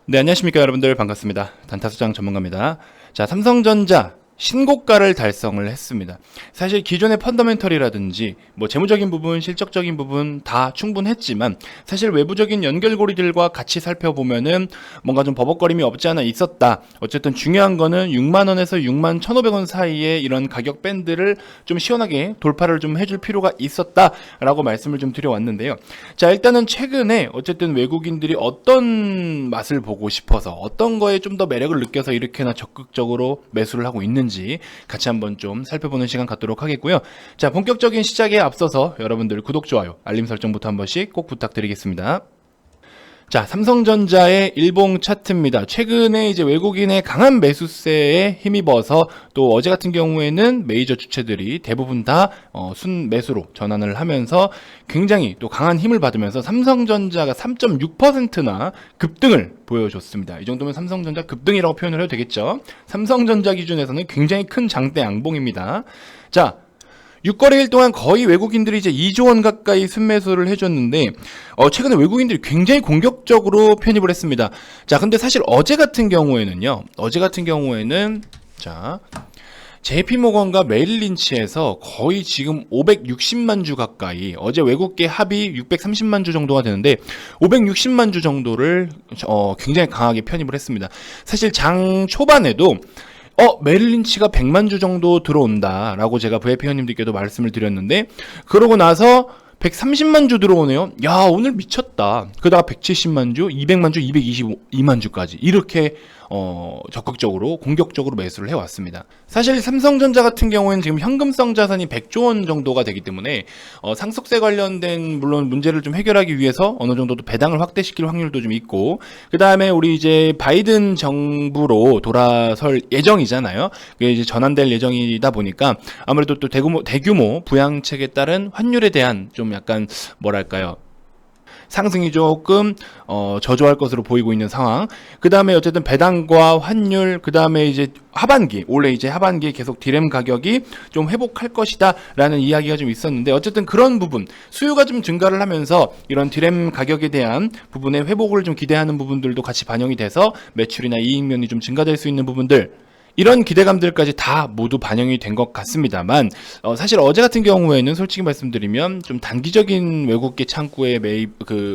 네, 안녕하십니까 여러분들. 반갑습니다. 단타수장 전문가입니다. 자, 삼성전자 신고가를 달성을 했습니다. 사실 기존의 펀더멘털이라든지 뭐 재무적인 부분, 실적적인 부분 다 충분했지만 사실 외부적인 연결고리들과 같이 살펴보면은 뭔가 좀 버벅거림이 없지 않아 있었다. 어쨌든 중요한 거는 6만원에서 6만 1,500원 사이에 이런 가격 밴드를 좀 시원하게 돌파를 좀 해줄 필요가 있었다라고 말씀을 좀 드려왔는데요. 자, 일단은 최근에 어쨌든 외국인들이 어떤 맛을 보고 싶어서 어떤 거에 좀 더 매력을 느껴서 이렇게나 적극적으로 매수를 하고 있는지 같이 한번 좀 살펴보는 시간 갖도록 하겠고요. 자, 본격적인 시작에 앞서서 여러분들 구독, 좋아요, 알림 설정부터 한 번씩 꼭 부탁드리겠습니다. 자, 삼성전자의 일봉 차트입니다. 최근에 이제 외국인의 강한 매수세에 힘입어서 또 어제 같은 경우에는 메이저 주체들이 대부분 다 순매수로 전환을 하면서 굉장히 또 강한 힘을 받으면서 삼성전자가 3.6%나 급등을 보여줬습니다. 이 정도면 삼성전자 급등이라고 표현을 해도 되겠죠. 삼성전자 기준에서는 굉장히 큰 장대 양봉입니다. 자, 6거래일 동안 거의 외국인들이 이제 2조 원 가까이 순매수를 해줬는데 최근에 외국인들이 굉장히 공격적으로 편입을 했습니다. 자, 근데 사실 어제 같은 경우에는요. 자, JP모건과 메릴린치에서 거의 지금 560만 주 가까이, 어제 외국계 합이 630만 주 정도가 되는데 560만 주 정도를 굉장히 강하게 편입을 했습니다. 사실 장 초반에도 메릴린치가 100만 주 정도 들어온다라고 제가 VIP 회원님들께도 말씀을 드렸는데, 그러고 나서 130만 주 들어오네요. 야, 오늘 미쳤다. 그러다가 170만 주, 200만 주, 222만 주까지 이렇게 적극적으로 공격적으로 매수를 해왔습니다. 사실 삼성전자 같은 경우에는 지금 현금성 자산이 100조 원 정도가 되기 때문에 상속세 관련된 물론 문제를 좀 해결하기 위해서 어느 정도 배당을 확대시킬 확률도 좀 있고, 그 다음에 우리 이제 바이든 정부로 돌아설 예정이잖아요. 그게 이제 전환될 예정이다 보니까 아무래도 또 대규모 부양책에 따른 환율에 대한 좀 약간 뭐랄까요, 상승이 조금 저조할 것으로 보이고 있는 상황. 그 다음에 어쨌든 배당과 환율, 그 다음에 이제 하반기, 올해 이제 하반기에 계속 디램 가격이 좀 회복할 것이다 라는 이야기가 좀 있었는데, 어쨌든 그런 부분, 수요가 좀 증가를 하면서 이런 디램 가격에 대한 부분의 회복을 좀 기대하는 부분들도 같이 반영이 돼서 매출이나 이익면이 좀 증가될 수 있는 부분들, 이런 기대감들까지 다 모두 반영이 된 것 같습니다만, 사실 어제 같은 경우에는 솔직히 말씀드리면 좀 단기적인 외국계 창구의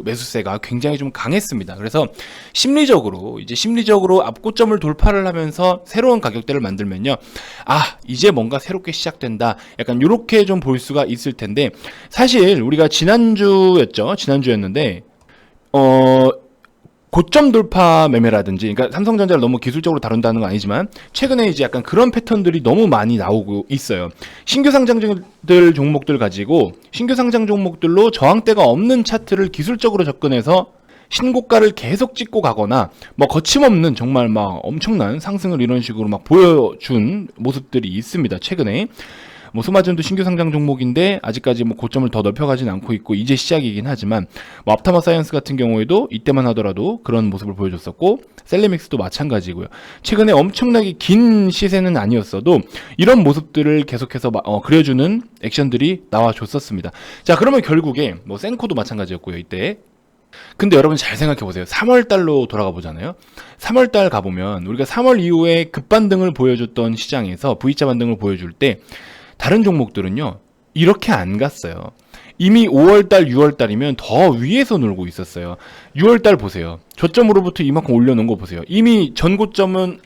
매수세가 굉장히 좀 강했습니다. 그래서 심리적으로 앞고점을 돌파를 하면서 새로운 가격대를 만들면요, 이제 뭔가 새롭게 시작된다, 약간 이렇게 좀 볼 수가 있을 텐데, 사실 우리가 지난주였는데 고점 돌파 매매라든지, 그러니까 삼성전자를 너무 기술적으로 다룬다는 건 아니지만 최근에 이제 약간 그런 패턴들이 너무 많이 나오고 있어요. 신규 상장들 종목들 가지고 신규 상장 종목들로 저항대가 없는 차트를 기술적으로 접근해서 신고가를 계속 찍고 가거나 뭐 거침없는 정말 막 엄청난 상승을 이런 식으로 막 보여준 모습들이 있습니다. 최근에 뭐 소마전도 신규 상장 종목인데 아직까지 뭐 고점을 더 넓혀가진 않고 있고 이제 시작이긴 하지만, 뭐 앞타마 사이언스 같은 경우에도 이때만 하더라도 그런 모습을 보여줬었고, 셀레믹스도 마찬가지고요. 최근에 엄청나게 긴 시세는 아니었어도 이런 모습들을 계속해서 그려주는 액션들이 나와줬었습니다. 자, 그러면 결국에 뭐 센코도 마찬가지였고요, 이때. 근데 여러분 잘 생각해보세요. 3월달로 돌아가 보잖아요. 3월달 가보면 우리가 3월 이후에 급반등을 보여줬던 시장에서 V자 반등을 보여줄 때 다른 종목들은요, 이렇게 안 갔어요. 이미 5월달, 6월달이면 더 위에서 놀고 있었어요. 6월달 보세요. 저점으로부터 이만큼 올려놓은 거 보세요. 이미 전 고점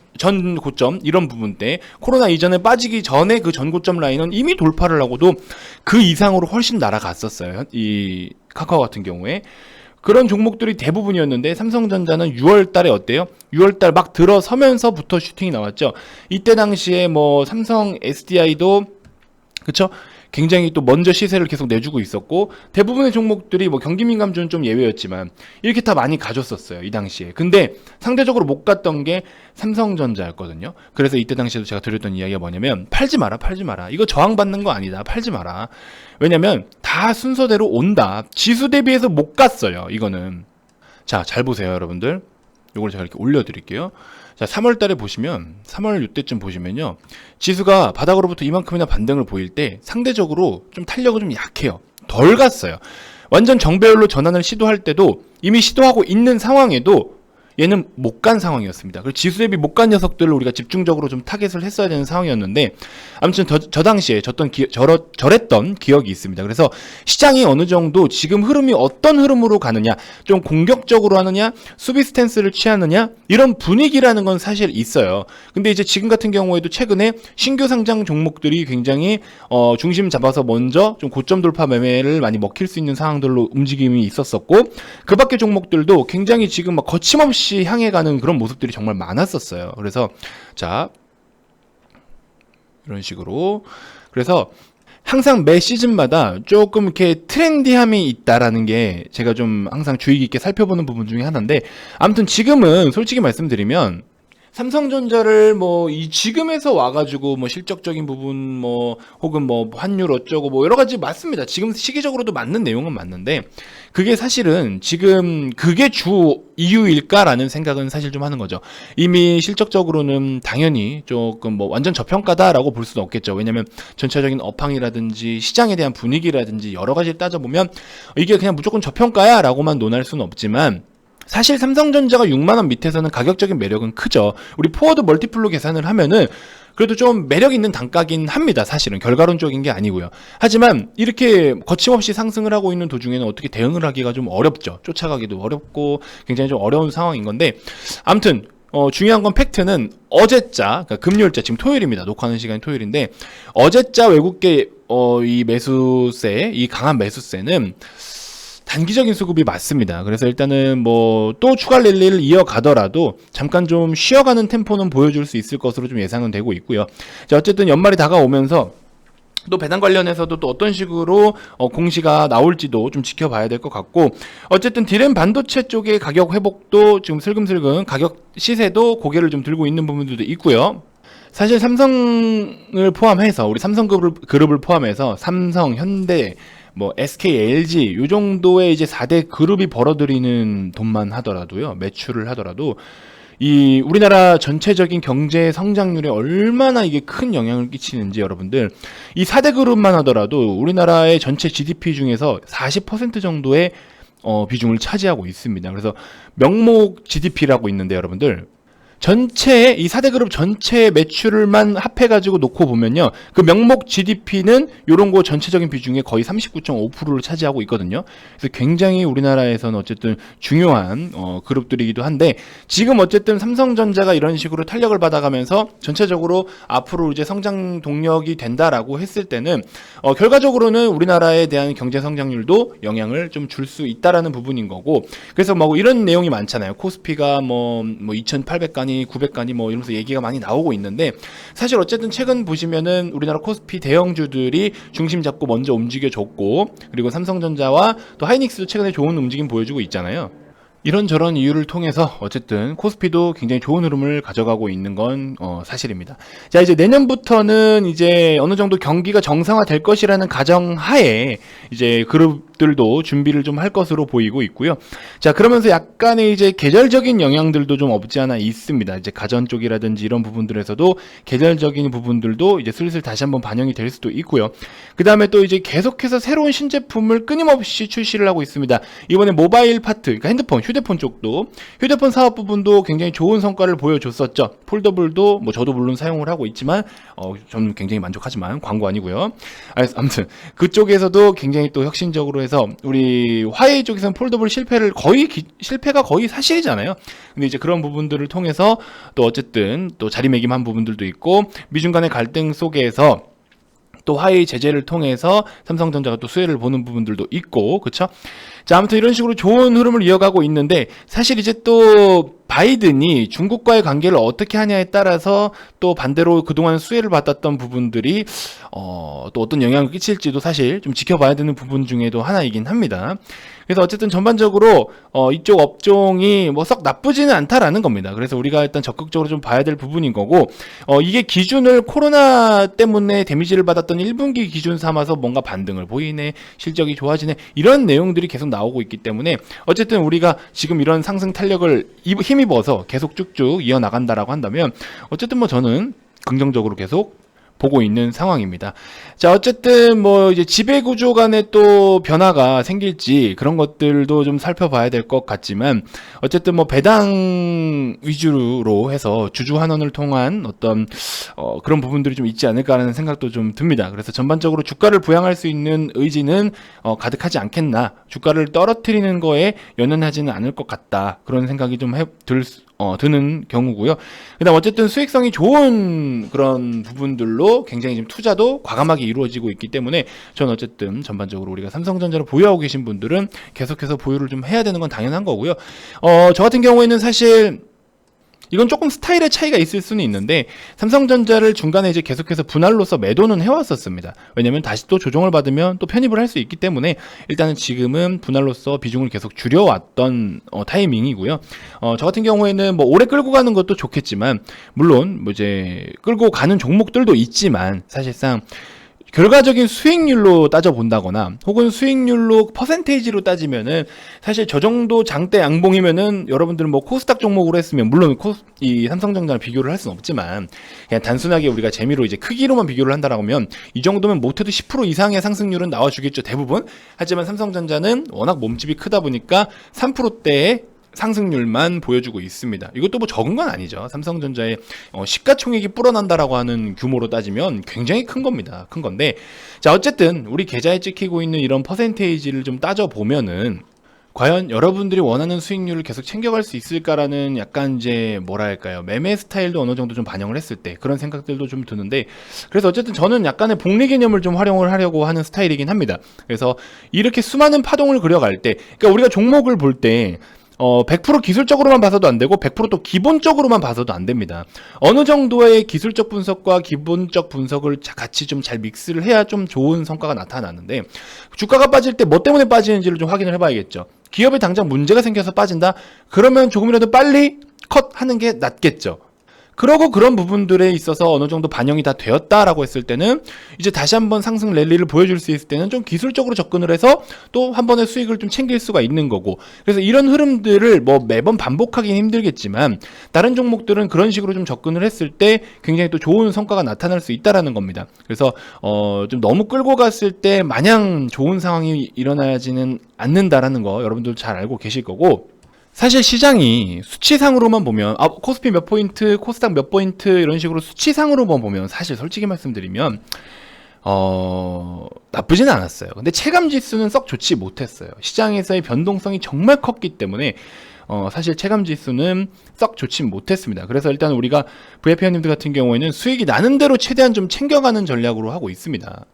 이런 부분 때 코로나 이전에 빠지기 전에 그 전 고점 라인은 이미 돌파를 하고도 그 이상으로 훨씬 날아갔었어요. 이 카카오 같은 경우에. 그런 종목들이 대부분이었는데 삼성전자는 6월달에 어때요? 6월달 막 들어서면서부터 슈팅이 나왔죠. 이때 당시에 뭐 삼성 SDI도 그쵸? 굉장히 또 먼저 시세를 계속 내주고 있었고, 대부분의 종목들이 뭐 경기민감주는 좀 예외였지만 이렇게 다 많이 가줬었어요, 이 당시에. 근데 상대적으로 못 갔던 게 삼성전자였거든요. 그래서 이때 당시에도 제가 드렸던 이야기가 뭐냐면, 팔지 마라. 이거 저항받는 거 아니다. 팔지 마라. 왜냐면 다 순서대로 온다. 지수 대비해서 못 갔어요, 이거는. 자, 잘 보세요, 여러분들. 요걸 제가 이렇게 올려드릴게요. 자, 3월 달에 보시면, 3월 이때쯤 보시면요, 지수가 바닥으로부터 이만큼이나 반등을 보일 때 상대적으로 좀 탄력은 좀 약해요. 덜 갔어요. 완전 정배열로 전환을 시도할 때도 이미 시도하고 있는 상황에도 얘는 못 간 상황이었습니다. 그리고 지수 대비 못 간 녀석들을 우리가 집중적으로 좀 타겟을 했어야 되는 상황이었는데 아무튼 저 당시에 저랬던 기억이 있습니다. 그래서 시장이 어느 정도 지금 흐름이 어떤 흐름으로 가느냐, 좀 공격적으로 하느냐, 수비 스탠스를 취하느냐, 이런 분위기라는 건 사실 있어요. 근데 이제 지금 같은 경우에도 최근에 신규 상장 종목들이 굉장히 중심 잡아서 먼저 좀 고점 돌파 매매를 많이 먹힐 수 있는 상황들로 움직임이 있었었고, 그 밖의 종목들도 굉장히 지금 막 거침없이 향해 가는 그런 모습들이 정말 많았었어요. 그래서 자, 이런 식으로, 그래서 항상 매 시즌마다 조금 이렇게 트렌디함이 있다라는 게 제가 좀 항상 주의 깊게 살펴보는 부분 중에 하나인데, 아무튼 지금은 솔직히 말씀드리면 삼성전자를 이 지금에서 와가지고 실적적인 부분 혹은 환율 어쩌고 여러 가지 맞습니다. 지금 시기적으로도 맞는 내용은 맞는데, 그게 사실은 지금 그게 주 이유일까라는 생각은 사실 좀 하는 거죠. 이미 실적적으로는 당연히 조금 완전 저평가다라고 볼 수는 없겠죠. 왜냐면 전체적인 업황이라든지 시장에 대한 분위기라든지 여러 가지를 따져보면 이게 그냥 무조건 저평가야 라고만 논할 수는 없지만, 사실 삼성전자가 6만원 밑에서는 가격적인 매력은 크죠. 우리 포워드 멀티플로 계산을 하면은 그래도 좀 매력 있는 단가긴 합니다. 사실은 결과론적인 게 아니고요. 하지만 이렇게 거침없이 상승을 하고 있는 도중에는 어떻게 대응을 하기가 좀 어렵죠. 쫓아가기도 어렵고 굉장히 좀 어려운 상황인 건데, 아무튼 중요한 건 팩트는 어제자, 그러니까 금요일자, 지금 토요일입니다. 녹화하는 시간이 토요일인데, 어제자 외국계 이 매수세, 이 강한 매수세는 단기적인 수급이 맞습니다. 그래서 일단은 또 추가 랠리를 이어가더라도 잠깐 좀 쉬어가는 템포는 보여줄 수 있을 것으로 좀 예상은 되고 있고요. 자, 어쨌든 연말이 다가오면서 또 배당 관련해서도 또 어떤 식으로 공시가 나올지도 좀 지켜봐야 될 것 같고, 어쨌든 디램 반도체 쪽의 가격 회복도 지금 슬금슬금 가격 시세도 고개를 좀 들고 있는 부분들도 있고요. 사실 삼성을 포함해서, 우리 삼성그룹을 포함해서 삼성, 현대, SK, LG 요 정도의 이제 4대 그룹이 벌어들이는 돈만 하더라도요, 매출을 하더라도 이 우리나라 전체적인 경제 성장률에 얼마나 이게 큰 영향을 끼치는지, 여러분들 이 4대 그룹만 하더라도 우리나라의 전체 GDP 중에서 40% 정도의 비중을 차지하고 있습니다. 그래서 명목 GDP라고 있는데, 여러분들 전체 이 4대 그룹 전체 매출만 합해가지고 놓고 보면요, 그 명목 GDP는 요런 거 전체적인 비중의 거의 39.5%를 차지하고 있거든요. 그래서 굉장히 우리나라에서는 어쨌든 중요한 그룹들이기도 한데, 지금 어쨌든 삼성전자가 이런 식으로 탄력을 받아가면서 전체적으로 앞으로 이제 성장 동력이 된다라고 했을 때는 결과적으로는 우리나라에 대한 경제 성장률도 영향을 좀 줄 수 있다라는 부분인 거고, 그래서 이런 내용이 많잖아요. 코스피가 2,800간 900간이 이러면서 얘기가 많이 나오고 있는데, 사실 어쨌든 최근 보시면은 우리나라 코스피 대형주들이 중심 잡고 먼저 움직여줬고, 그리고 삼성전자와 또 하이닉스도 최근에 좋은 움직임 보여주고 있잖아요. 이런저런 이유를 통해서 어쨌든 코스피도 굉장히 좋은 흐름을 가져가고 있는 건 사실입니다. 자, 이제 내년부터는 이제 어느 정도 경기가 정상화될 것이라는 가정하에 이제 그룹들도 준비를 좀 할 것으로 보이고 있고요. 자, 그러면서 약간의 이제 계절적인 영향들도 좀 없지 않아 있습니다. 이제 가전 쪽이라든지 이런 부분들에서도 계절적인 부분들도 이제 슬슬 다시 한번 반영이 될 수도 있고요. 그 다음에 또 이제 계속해서 새로운 신제품을 끊임없이 출시를 하고 있습니다. 이번에 모바일 파트, 그러니까 휴대폰 쪽도, 휴대폰 사업 부분도 굉장히 좋은 성과를 보여줬었죠. 폴더블도 저도 물론 사용을 하고 있지만 저는 굉장히 만족하지만 광고 아니고요. 아무튼 그쪽에서도 굉장히 또 혁신적으로 해서, 우리 화웨이 쪽에서는 폴더블 실패가 거의 사실이잖아요. 근데 이제 그런 부분들을 통해서 또 어쨌든 또 자리매김한 부분들도 있고, 미중 간의 갈등 속에서 또 화웨이 제재를 통해서 삼성전자가 또 수혜를 보는 부분들도 있고, 그쵸? 자, 아무튼 이런 식으로 좋은 흐름을 이어가고 있는데, 사실 이제 또 바이든이 중국과의 관계를 어떻게 하냐에 따라서 또 반대로 그동안 수혜를 받았던 부분들이 또 어떤 영향을 끼칠지도 사실 좀 지켜봐야 되는 부분 중에도 하나이긴 합니다. 그래서 어쨌든 전반적으로 이쪽 업종이 썩 나쁘지는 않다라는 겁니다. 그래서 우리가 일단 적극적으로 좀 봐야 될 부분인 거고, 이게 기준을 코로나 때문에 데미지를 받았던 1분기 기준 삼아서 뭔가 반등을 보이네, 실적이 좋아지네, 이런 내용들이 계속 나오고 있기 때문에 어쨌든 우리가 지금 이런 상승 탄력을 힘입어서 계속 쭉쭉 이어나간다라고 한다면, 어쨌든 저는 긍정적으로 계속 보고 있는 상황입니다. 자, 어쨌든 뭐 이제 지배 구조 간에 또 변화가 생길지 그런 것들도 좀 살펴봐야 될 것 같지만, 어쨌든 뭐 배당 위주로 해서 주주 환원을 통한 어떤 그런 부분들이 좀 있지 않을까라는 생각도 좀 듭니다. 그래서 전반적으로 주가를 부양할 수 있는 의지는 가득하지 않겠나, 주가를 떨어뜨리는 거에 연연하지는 않을 것 같다, 그런 생각이 좀 드는 경우고요. 그다음 어쨌든 수익성이 좋은 그런 부분들로 굉장히 지금 투자도 과감하게 이루어지고 있기 때문에, 저는 어쨌든 전반적으로 우리가 삼성전자를 보유하고 계신 분들은 계속해서 보유를 좀 해야 되는 건 당연한 거고요. 저 같은 경우에는 사실 이건 조금 스타일의 차이가 있을 수는 있는데, 삼성전자를 중간에 이제 계속해서 분할로서 매도는 해왔었습니다. 왜냐면 다시 또 조정을 받으면 또 편입을 할 수 있기 때문에, 일단은 지금은 분할로서 비중을 계속 줄여왔던 타이밍이고요. 저 같은 경우에는 뭐 오래 끌고 가는 것도 좋겠지만, 물론 뭐 이제 끌고 가는 종목들도 있지만, 사실상 결과적인 수익률로 따져본다거나 혹은 수익률로 퍼센테이지로 따지면은, 사실 저 정도 장대 양봉이면은 여러분들은 뭐 코스닥 종목으로 했으면, 물론 이 삼성전자랑 비교를 할 수는 없지만 그냥 단순하게 우리가 재미로 이제 크기로만 비교를 한다라고 하면 이 정도면 못해도 10% 이상의 상승률은 나와주겠죠, 대부분. 하지만 삼성전자는 워낙 몸집이 크다 보니까 3%대의 상승률만 보여주고 있습니다. 이것도 뭐 적은 건 아니죠. 삼성전자의 시가총액이 불어난다라고 하는 규모로 따지면 굉장히 큰 겁니다. 큰 건데, 자, 어쨌든 우리 계좌에 찍히고 있는 이런 퍼센테이지를 좀 따져보면은, 과연 여러분들이 원하는 수익률을 계속 챙겨갈 수 있을까라는 약간 이제 뭐랄까요, 매매 스타일도 어느 정도 좀 반영을 했을 때 그런 생각들도 좀 드는데, 그래서 어쨌든 저는 약간의 복리 개념을 좀 활용을 하려고 하는 스타일이긴 합니다. 그래서 이렇게 수많은 파동을 그려갈 때, 그러니까 우리가 종목을 볼때 100% 기술적으로만 봐서도 안 되고 100% 또 기본적으로만 봐서도 안 됩니다. 어느 정도의 기술적 분석과 기본적 분석을 같이 좀 잘 믹스를 해야 좀 좋은 성과가 나타나는데, 주가가 빠질 때 뭐 때문에 빠지는지를 좀 확인을 해봐야겠죠. 기업에 당장 문제가 생겨서 빠진다? 그러면 조금이라도 빨리 컷하는 게 낫겠죠. 그러고 그런 부분들에 있어서 어느 정도 반영이 다 되었다라고 했을 때는, 이제 다시 한번 상승 랠리를 보여줄 수 있을 때는 좀 기술적으로 접근을 해서 또 한 번의 수익을 좀 챙길 수가 있는 거고, 그래서 이런 흐름들을 뭐 매번 반복하기는 힘들겠지만 다른 종목들은 그런 식으로 좀 접근을 했을 때 굉장히 또 좋은 성과가 나타날 수 있다라는 겁니다. 그래서 좀 너무 끌고 갔을 때 마냥 좋은 상황이 일어나지는 않는다라는 거 여러분들 잘 알고 계실 거고, 사실 시장이 수치상으로만 보면 코스피 몇 포인트, 코스닥 몇 포인트 이런 식으로 수치상으로만 보면 사실 솔직히 말씀드리면 나쁘진 않았어요. 근데 체감지수는 썩 좋지 못했어요. 시장에서의 변동성이 정말 컸기 때문에 사실 체감지수는 썩 좋지 못했습니다. 그래서 일단 우리가 VIP원님들 같은 경우에는 수익이 나는 대로 최대한 좀 챙겨가는 전략으로 하고 있습니다.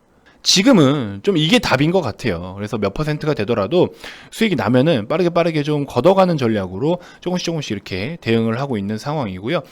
지금은 좀 이게 답인 것 같아요. 그래서 몇 퍼센트가 되더라도 수익이 나면은 빠르게 좀 걷어가는 전략으로 조금씩 이렇게 대응을 하고 있는 상황이고요.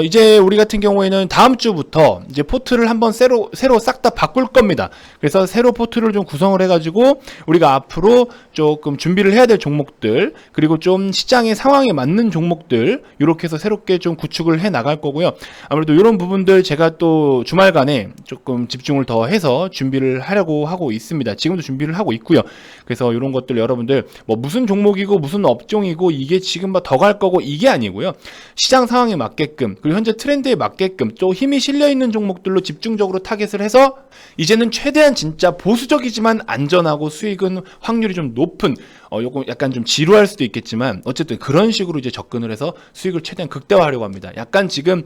이제 우리 같은 경우에는 다음 주부터 이제 포트를 한번 새로 싹 다 바꿀 겁니다. 그래서 새로 포트를 좀 구성을 해가지고 우리가 앞으로 조금 준비를 해야 될 종목들, 그리고 좀 시장의 상황에 맞는 종목들, 이렇게 해서 새롭게 좀 구축을 해 나갈 거고요. 아무래도 이런 부분들 제가 또 주말간에 조금 집중을 더 해서 준비를 하려고 하고 있습니다. 지금도 준비를 하고 있고요. 그래서 이런 것들 여러분들 뭐 무슨 종목이고 무슨 업종이고 이게 지금 더 갈 거고 이게 아니고요. 시장 상황에 맞게끔, 그리고 현재 트렌드에 맞게끔 또 힘이 실려 있는 종목들로 집중적으로 타겟을 해서 이제는 최대한 진짜 보수적이지만 안전하고 수익은 확률이 좀 높은, 요거 약간 좀 지루할 수도 있겠지만 어쨌든 그런 식으로 이제 접근을 해서 수익을 최대한 극대화하려고 합니다. 약간 지금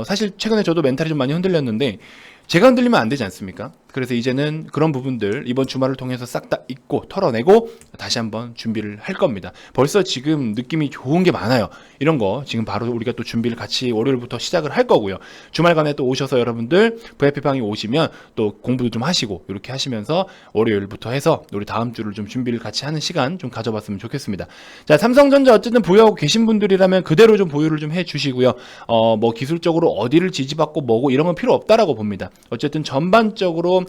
사실 최근에 저도 멘탈이 좀 많이 흔들렸는데, 제가 흔들리면 안 되지 않습니까? 그래서 이제는 그런 부분들 이번 주말을 통해서 싹 다 잊고 털어내고 다시 한번 준비를 할 겁니다. 벌써 지금 느낌이 좋은 게 많아요. 이런 거 지금 바로 우리가 또 준비를 같이 월요일부터 시작을 할 거고요. 주말간에 또 오셔서 여러분들 VIP방에 오시면 또 공부도 좀 하시고 이렇게 하시면서 월요일부터 해서 우리 다음 주를 좀 준비를 같이 하는 시간 좀 가져봤으면 좋겠습니다. 자, 삼성전자 어쨌든 보유하고 계신 분들이라면 그대로 좀 보유를 좀 해주시고요. 뭐 기술적으로 어디를 지지받고 뭐고 이런 건 필요 없다라고 봅니다. 어쨌든 전반적으로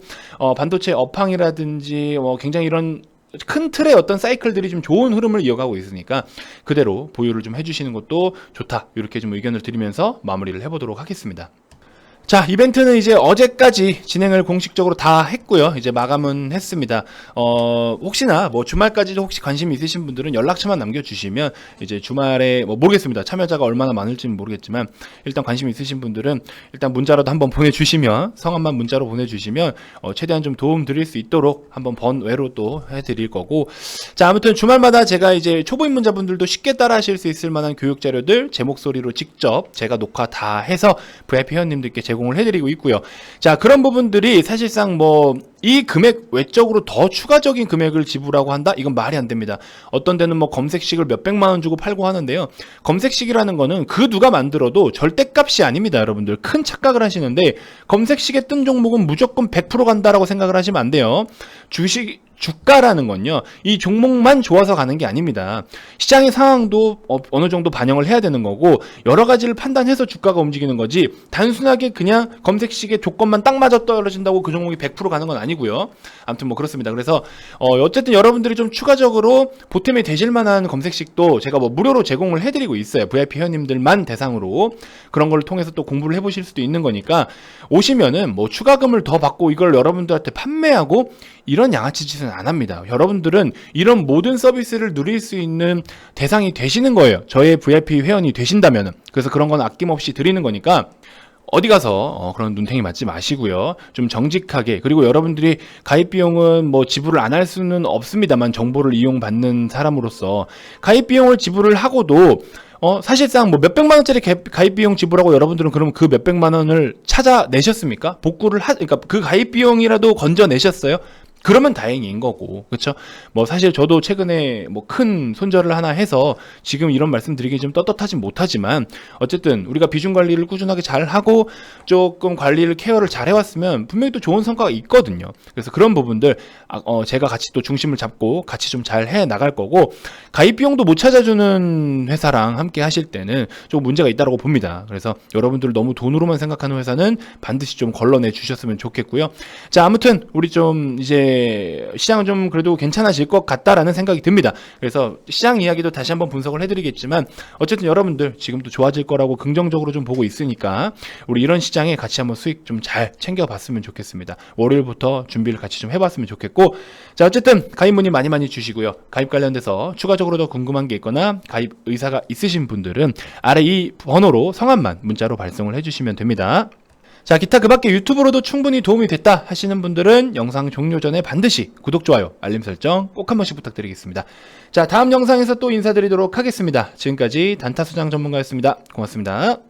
반도체 업황이라든지 굉장히 이런 큰 틀의 어떤 사이클들이 좀 좋은 흐름을 이어가고 있으니까 그대로 보유를 좀 해주시는 것도 좋다, 이렇게 좀 의견을 드리면서 마무리를 해보도록 하겠습니다. 자, 이벤트는 이제 어제까지 진행을 공식적으로 다 했고요. 이제 마감은 했습니다. 혹시나 뭐 주말까지도 혹시 관심 있으신 분들은 연락처만 남겨주시면 이제 주말에 뭐 모르겠습니다. 참여자가 얼마나 많을지는 모르겠지만 일단 관심 있으신 분들은 일단 문자라도 한번 보내주시면, 성함만 문자로 보내주시면 최대한 좀 도움 드릴 수 있도록 한번 번외로 또 해드릴 거고. 자, 아무튼 주말마다 제가 이제 초보 입문자분들도 쉽게 따라 하실 수 있을 만한 교육 자료들 제 목소리로 직접 제가 녹화 다 해서 VIP 회원님들께 제공을 해드리고 있고요. 자, 그런 부분들이 사실상 뭐 이 금액 외적으로 더 추가적인 금액을 지불하고 한다? 이건 말이 안 됩니다. 어떤 데는 뭐 검색식을 몇백만 원 주고 팔고 하는데요. 검색식이라는 거는 그 누가 만들어도 절대값이 아닙니다. 여러분들 큰 착각을 하시는데, 검색식에 뜬 종목은 무조건 100% 간다라고 생각을 하시면 안 돼요. 주가라는 건요, 이 종목만 좋아서 가는 게 아닙니다. 시장의 상황도 어느 정도 반영을 해야 되는 거고, 여러 가지를 판단해서 주가가 움직이는 거지, 단순하게 그냥 검색식의 조건만 딱 맞아 떨어진다고 그 종목이 100% 가는 건 아니고요. 아무튼 뭐 그렇습니다. 그래서 어쨌든 여러분들이 좀 추가적으로 보탬이 되실 만한 검색식도 제가 뭐 무료로 제공을 해드리고 있어요. VIP 회원님들만 대상으로. 그런 걸 통해서 또 공부를 해보실 수도 있는 거니까, 오시면은 뭐 추가금을 더 받고 이걸 여러분들한테 판매하고 이런 양아치 짓은 안 합니다. 여러분들은 이런 모든 서비스를 누릴 수 있는 대상이 되시는 거예요. 저의 VIP 회원이 되신다면은. 그래서 그런 건 아낌없이 드리는 거니까 어디 가서 그런 눈탱이 맞지 마시고요. 좀 정직하게, 그리고 여러분들이 가입 비용은 뭐 지불을 안 할 수는 없습니다만, 정보를 이용받는 사람으로서 가입 비용을 지불을 하고도 사실상 뭐 몇백만 원짜리 가입 비용 지불하고 여러분들은 그럼 그 몇백만 원을 찾아내셨습니까? 복구를 그러니까 그 가입 비용이라도 건져내셨어요? 그러면 다행인 거고, 그렇죠? 뭐 사실 저도 최근에 뭐 큰 손절을 하나 해서 지금 이런 말씀 드리기 좀 떳떳하진 못하지만, 어쨌든 우리가 비중 관리를 꾸준하게 잘 하고 조금 관리를 케어를 잘 해왔으면 분명히 또 좋은 성과가 있거든요. 그래서 그런 부분들 제가 같이 또 중심을 잡고 같이 좀 잘 해 나갈 거고, 가입 비용도 못 찾아주는 회사랑 함께 하실 때는 좀 문제가 있다고 봅니다. 그래서 여러분들 너무 돈으로만 생각하는 회사는 반드시 좀 걸러내 주셨으면 좋겠고요. 자, 아무튼 우리 좀 이제 시장은 좀 그래도 괜찮아질 것 같다라는 생각이 듭니다. 그래서 시장 이야기도 다시 한번 분석을 해드리겠지만, 어쨌든 여러분들 지금도 좋아질 거라고 긍정적으로 좀 보고 있으니까 우리 이런 시장에 같이 한번 수익 좀 잘 챙겨봤으면 좋겠습니다. 월요일부터 준비를 같이 좀 해봤으면 좋겠고, 자, 어쨌든 가입 문의 많이 주시고요. 가입 관련돼서 추가적으로 더 궁금한 게 있거나 가입 의사가 있으신 분들은 아래 이 번호로 성함만 문자로 발송을 해주시면 됩니다. 자, 기타 그 밖에 유튜브로도 충분히 도움이 됐다 하시는 분들은 영상 종료 전에 반드시 구독, 좋아요, 알림 설정 꼭 한 번씩 부탁드리겠습니다. 자, 다음 영상에서 또 인사드리도록 하겠습니다. 지금까지 단타수장 전문가였습니다. 고맙습니다.